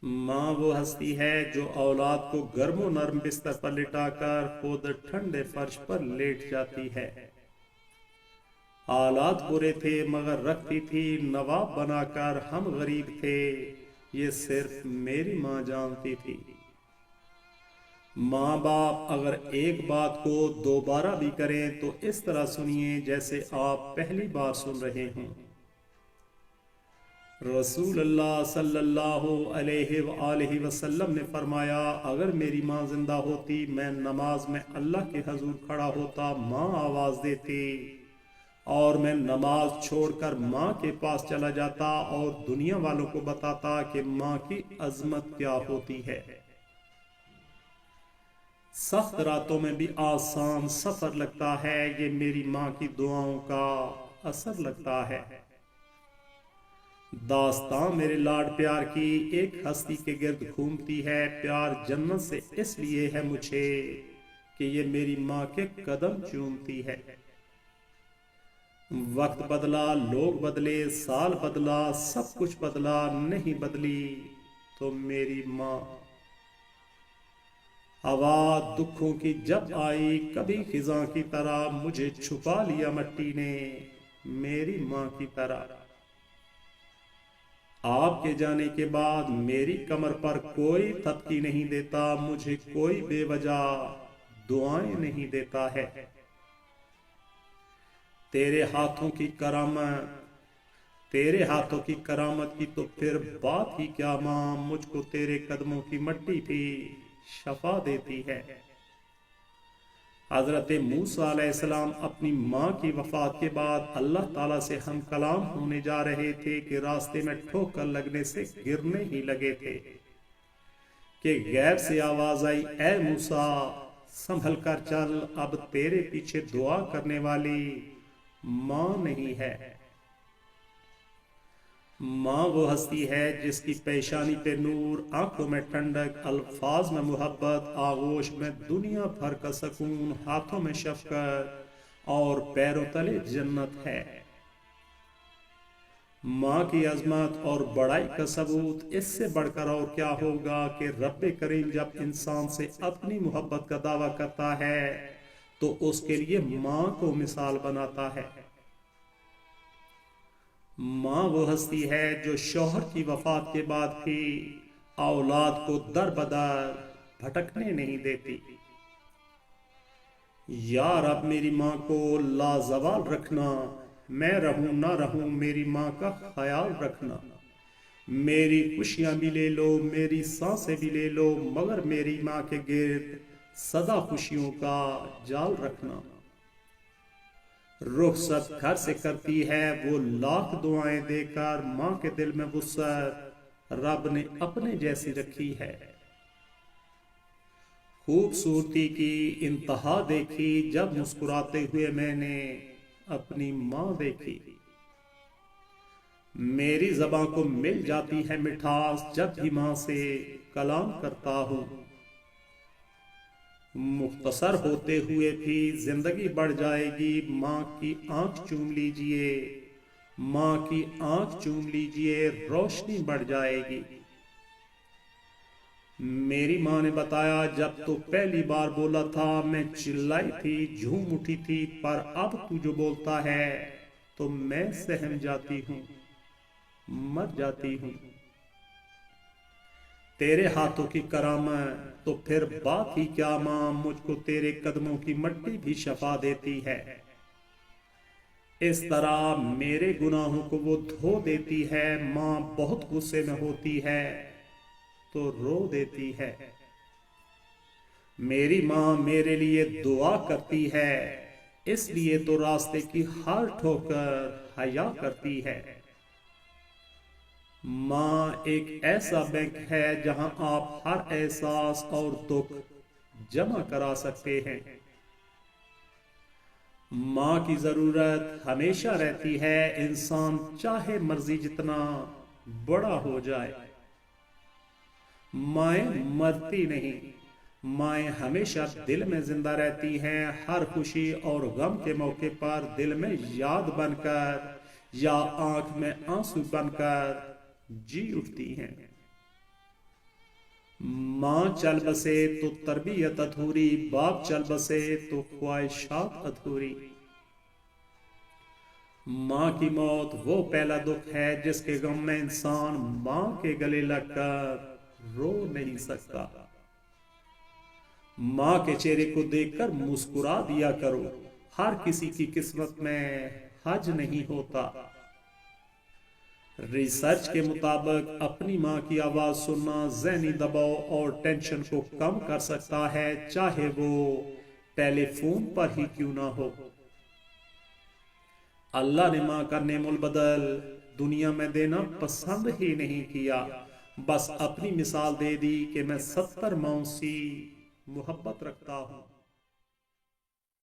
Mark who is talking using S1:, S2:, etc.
S1: ماں وہ ہستی ہے جو اولاد کو گرم و نرم بستر پر لٹا کر خود ٹھنڈے فرش پر لیٹ جاتی ہے۔ حالات برے تھے مگر رکھتی تھی نواب بنا کر، ہم غریب تھے یہ صرف میری ماں جانتی تھی۔ ماں باپ اگر ایک بات کو دوبارہ بھی کریں تو اس طرح سنیے جیسے آپ پہلی بار سن رہے ہوں۔ رسول اللہ صلی اللہ علیہ وآلہ وسلم نے فرمایا، اگر میری ماں زندہ ہوتی میں نماز میں اللہ کے حضور کھڑا ہوتا، ماں آواز دیتی اور میں نماز چھوڑ کر ماں کے پاس چلا جاتا اور دنیا والوں کو بتاتا کہ ماں کی عظمت کیا ہوتی ہے۔ سخت راتوں میں بھی آسان سفر لگتا ہے، یہ میری ماں کی دعاؤں کا اثر لگتا ہے۔ داستان میرے لاڈ پیار کی ایک ہستی کے گرد گھومتی ہے۔ پیار جنت سے اس لیے ہے مجھے کہ یہ میری ماں کے قدم چومتی ہے۔ وقت بدلا، لوگ بدلے، سال بدلا، سب کچھ بدلا، نہیں بدلی تو میری ماں۔ ہوا دکھوں کی جب آئی کبھی خزاں کی طرح، مجھے چھپا لیا مٹی نے میری ماں کی طرح۔ آپ کے جانے کے بعد میری کمر پر کوئی تھپکی نہیں دیتا، مجھے کوئی بے وجہ دعائیں نہیں دیتا ہے۔ تیرے ہاتھوں کی کرامت کی تو پھر بات ہی کیا ماں، مجھ کو تیرے قدموں کی مٹی بھی شفا دیتی ہے۔ حضرت موسیٰ علیہ السلام اپنی ماں کی وفات کے بعد اللہ تعالیٰ سے ہم کلام ہونے جا رہے تھے کہ راستے میں ٹھوکر لگنے سے گرنے ہی لگے تھے کہ غیب سے آواز آئی، اے موسیٰ سنبھل کر چل، اب تیرے پیچھے دعا کرنے والی ماں نہیں ہے۔ ماں وہ ہستی ہے جس کی پیشانی پہ نور، آنکھوں میں ٹھنڈک، الفاظ میں محبت، آغوش میں دنیا بھر کا سکون، ہاتھوں میں شفقت اور پیروں تلے جنت ہے۔ ماں کی عظمت اور بڑائی کا ثبوت اس سے بڑھ کر اور کیا ہوگا کہ رب کریم جب انسان سے اپنی محبت کا دعویٰ کرتا ہے تو اس کے لیے ماں کو مثال بناتا ہے۔ ماں وہ ہستی ہے جو شوہر کی وفات کے بعد بھی اولاد کو در بدر بھٹکنے نہیں دیتی۔ یا رب میری ماں کو لازوال رکھنا، میں رہوں نہ رہوں میری ماں کا خیال رکھنا۔ میری خوشیاں بھی لے لو، میری سانسیں بھی لے لو، مگر میری ماں کے گرد سدا خوشیوں کا جال رکھنا۔ رخصت گھر سے کرتی ہے وہ لاکھ دعائیں دے کر، ماں کے دل میں وسعت رب نے اپنے جیسی رکھی ہے۔ خوبصورتی کی انتہا دیکھی جب مسکراتے ہوئے میں نے اپنی ماں دیکھی۔ میری زباں کو مل جاتی ہے مٹھاس جب بھی ماں سے کلام کرتا ہوں۔ مختصر ہوتے ہوئے بھی زندگی بڑھ جائے گی، ماں کی آنکھ چوم لیجئے، ماں کی آنکھ چوم لیجئے، روشنی بڑھ جائے گی۔ میری ماں نے بتایا، جب تو پہلی بار بولا تھا میں چلائی تھی، جھوم اٹھی تھی، پر اب تو جو بولتا ہے تو میں سہم جاتی ہوں، مر جاتی ہوں۔ تیرے ہاتھوں کی کرامت تو پھر بات ہی کیا ماں، مجھ کو تیرے قدموں کی مٹی بھی شفا دیتی ہے۔ اس طرح میرے گناہوں کو وہ دھو دیتی ہے، ماں بہت غصے میں ہوتی ہے تو رو دیتی ہے۔ میری ماں میرے لیے دعا کرتی ہے، اس لیے تو راستے کی ہر ٹھوکر حیا کرتی ہے۔ ماں ایک ایسا بینک ہے جہاں آپ ہر احساس اور دکھ جمع کرا سکتے ہیں۔ ماں کی ضرورت ہمیشہ رہتی ہے، انسان چاہے مرضی جتنا بڑا ہو جائے۔ مائیں مرتی نہیں، مائیں ہمیشہ دل میں زندہ رہتی ہیں، ہر خوشی اور غم کے موقع پر دل میں یاد بن کر یا آنکھ میں آنسو بن کر جی اٹھتی ہیں۔ ماں چل بسے تو تربیت ادھوری، باپ چل بسے تو خواہشات ادھوری۔ ماں کی موت وہ پہلا دکھ ہے جس کے غم میں انسان ماں کے گلے لگ کر رو نہیں سکتا۔ ماں کے چہرے کو دیکھ کر مسکرا دیا کرو، ہر کسی کی قسمت میں حج نہیں ہوتا۔ ریسرچ کے مطابق اپنی ماں کی آواز سننا ذہنی دباؤ اور ٹینشن کو کم کر سکتا ہے، چاہے وہ ٹیلی فون پر ہی کیوں نہ ہو۔ اللہ نے ماں کا نعم البدل دنیا میں دینا پسند ہی نہیں کیا، بس اپنی مثال دے دی کہ میں 70 ماؤں سی محبت رکھتا ہوں۔